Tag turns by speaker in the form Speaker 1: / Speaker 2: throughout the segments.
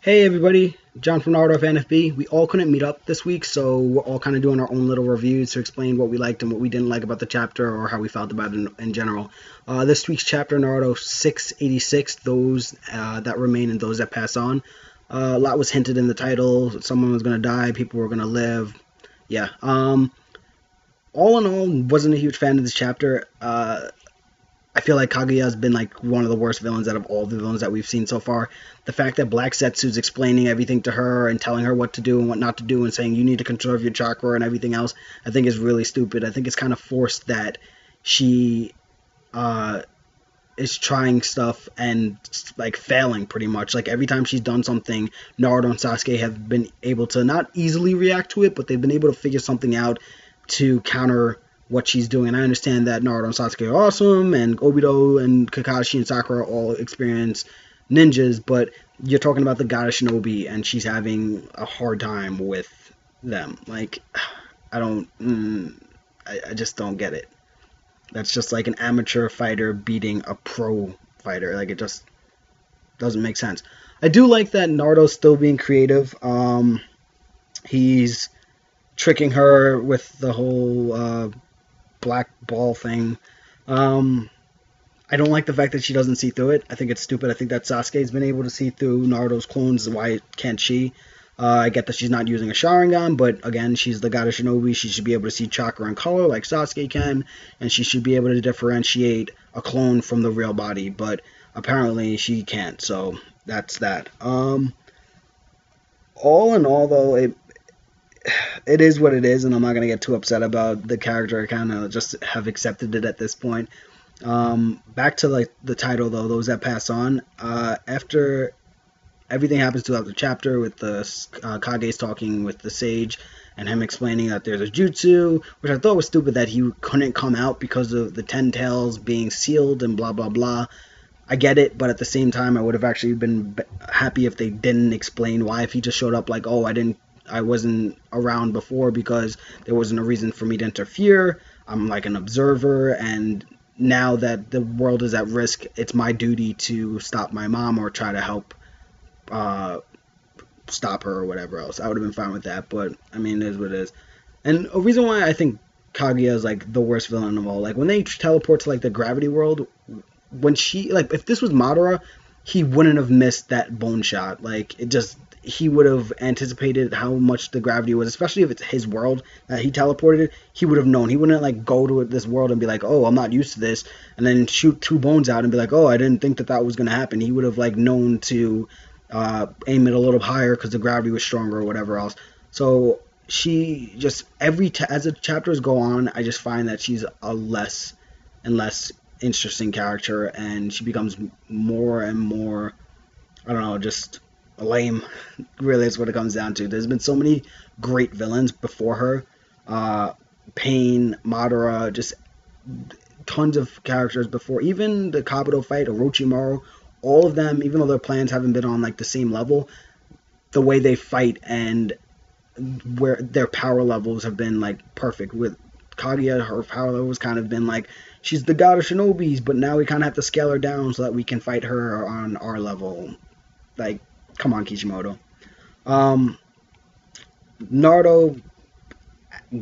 Speaker 1: Hey everybody, John from Naruto of NFFB. We all couldn't meet up this week, so we're all kind of doing our own little reviews to explain what we liked and what we didn't like about the chapter or how we felt about it in general. This week's chapter, Naruto 686, those that remain and those that pass on. A lot was hinted in the title. Someone was going to die, people were going to live. Yeah. All in all, wasn't a huge fan of this chapter. I feel like Kaguya has been like one of the worst villains out of all the villains that we've seen so far. The fact that Black Setsu's explaining everything to her and telling her what to do and what not to do and saying you need to conserve your chakra and everything else, I think is really stupid. I think it's kind of forced that she is trying stuff and like failing pretty much. Like every time she's done something, Naruto and Sasuke have been able to not easily react to it, but they've been able to figure something out to counter what she's doing. And I understand that Naruto and Sasuke are awesome, and Obito and Kakashi and Sakura all experience ninjas, but you're talking about the goddess Shinobi, and she's having a hard time with them. Like, I don't, I just don't get it. That's just like an amateur fighter beating a pro fighter. Like, it just doesn't make sense. I do like that Naruto's still being creative. He's tricking her with the whole black ball thing. I don't like the fact that she doesn't see through it. I think it's stupid. I think that Sasuke's been able to see through Naruto's clones. Why can't she? I get that she's not using a Sharingan, but again, she's the goddess Shinobi. She should be able to see chakra and color like Sasuke can, and she should be able to differentiate a clone from the real body, but apparently she can't, so that's that. All in all, though, it is what it is, and I'm not going to get too upset about the character. I kind of just have accepted it at this point. Back to like the title, though, those that pass on. After everything happens throughout the chapter with the Kage's talking with the sage and him explaining that there's a jutsu, which I thought was stupid that he couldn't come out because of the 10 tails being sealed and blah blah blah. I get it, but at the same time, I would have actually been happy if they didn't explain why. If he just showed up like, oh, I wasn't around before because there wasn't a reason for me to interfere. I'm like an observer, and now that the world is at risk, it's my duty to stop my mom or try to help stop her or whatever else. I would have been fine with that, but I mean, it is what it is. And a reason why I think Kaguya is like the worst villain of all, like when they teleport to like the gravity world, when she like if this was Madara, he wouldn't have missed that bone shot. Like it just he would have anticipated how much the gravity was, especially if it's his world that he teleported. He would have known. He wouldn't like go to this world and be like, "Oh, I'm not used to this," and then shoot two bones out and be like, "Oh, I didn't think that that was going to happen." He would have like known to aim it a little higher because the gravity was stronger or whatever else. So she just as the chapters go on, I just find that she's a less and less interesting character, and she becomes more and more, I don't know, just lame. Really, is what it comes down to. There's been so many great villains before her. Pain, Madara, just tons of characters before. Even the Kabuto fight, Orochimaru, all of them, even though their plans haven't been on like the same level, the way they fight and where their power levels have been like perfect. With Kaguya, her power level has kind of been like she's the god of Shinobis, but now we kind of have to scale her down so that we can fight her on our level. Like, come on, Kishimoto. Naruto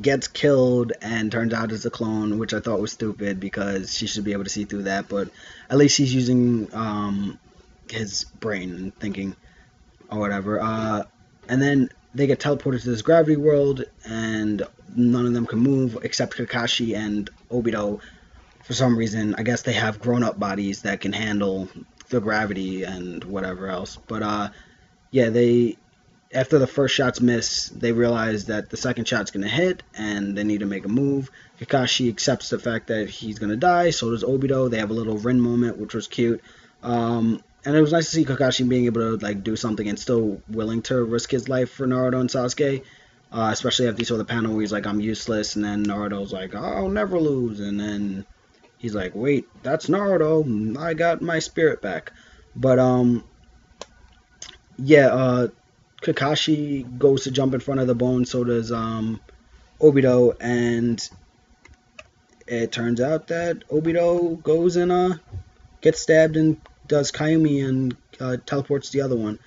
Speaker 1: gets killed and turns out as a clone, which I thought was stupid because she should be able to see through that, but at least he's using his brain and thinking or whatever. And then they get teleported to this gravity world, and none of them can move except Kakashi and Obito. For some reason, I guess they have grown-up bodies that can handle the gravity and whatever else. But yeah, they after the first shots miss, they realize that the second shot's gonna hit, and they need to make a move. Kakashi accepts the fact that he's gonna die. So does Obito. They have a little Rin moment, which was cute. And it was nice to see Kakashi being able to like do something and still willing to risk his life for Naruto and Sasuke. Especially after you saw the panel where he's like, "I'm useless," and then Naruto's like, "I'll never lose," and then he's like, "Wait, that's Naruto. I got my spirit back." But yeah, Kakashi goes to jump in front of the bone. So does Obito, and it turns out that Obito goes and gets stabbed and does Kayumi and teleports the other one.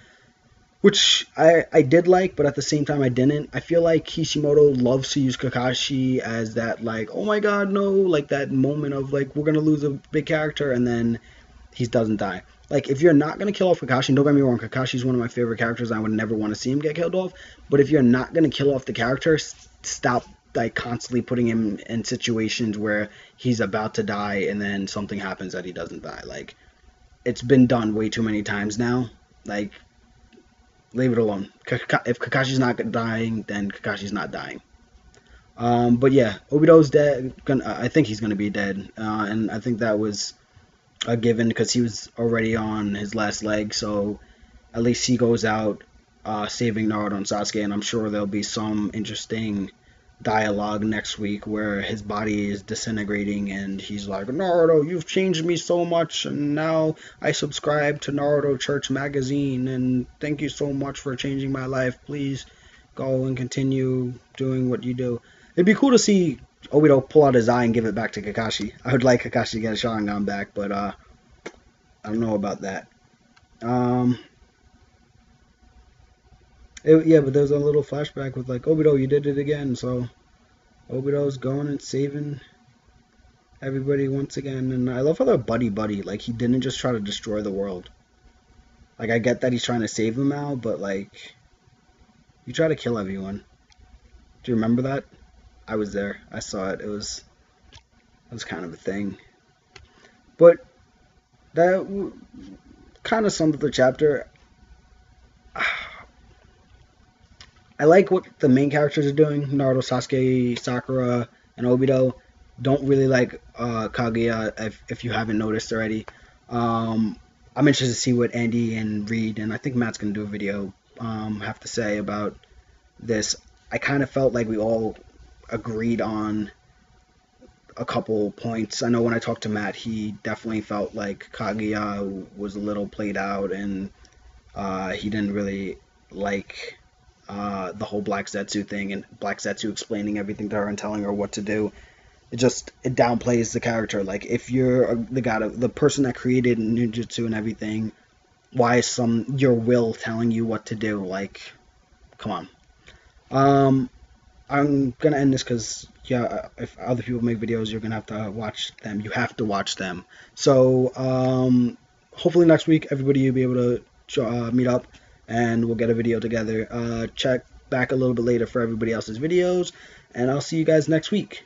Speaker 1: which I did like, but at the same time I didn't. I feel like Kishimoto loves to use Kakashi as that, like, oh my god, no, like that moment of like we're gonna lose a big character, and then he doesn't die. Like, if you're not gonna kill off Kakashi, don't get me wrong, Kakashi's one of my favorite characters. I would never want to see him get killed off. But if you're not gonna kill off the character, stop like constantly putting him in situations where he's about to die and then something happens that he doesn't die. Like, it's been done way too many times now. Like, leave it alone. If Kakashi's not dying, then Kakashi's not dying. But yeah, Obito's dead. I think he's gonna be dead, and I think that was a given because he was already on his last leg. So at least he goes out saving Naruto and Sasuke, and I'm sure there'll be some interesting dialogue next week where his body is disintegrating and he's like, Naruto, you've changed me so much, and now I subscribe to Naruto Church magazine, and thank you so much for changing my life. Please go and continue doing what you do. It'd be cool to see Obito pull out his eye and give it back to Kakashi. I would like Kakashi to get a Sharingan back, but I don't know about that. Yeah, but there's a little flashback with like, Obito, you did it again. So Obito's going and saving everybody once again. And I love how they're buddy-buddy. Like, he didn't just try to destroy the world. Like, I get that he's trying to save them now, but like, you try to kill everyone. Do you remember that? I was there. I saw it. It was kind of a thing. But that kind of summed up the chapter. I like what the main characters are doing. Naruto, Sasuke, Sakura, and Obito. Don't really like Kaguya, if you haven't noticed already. I'm interested to see what Andy and Reed, and I think Matt's going to do a video, have to say about this. I kind of felt like we all agreed on a couple points. I know when I talked to Matt, he definitely felt like Kaguya was a little played out, and he didn't really like the whole Black Zetsu thing, and Black Zetsu explaining everything to her and telling her what to do. It downplays the character. Like, if you're the person that created ninjutsu and everything, why is your will telling you what to do? Like, come on. I'm gonna end this because, yeah, if other people make videos, you're gonna have to watch them. You have to watch them. So hopefully next week everybody will be able to meet up and we'll get a video together. Check back a little bit later for everybody else's videos, and I'll see you guys next week.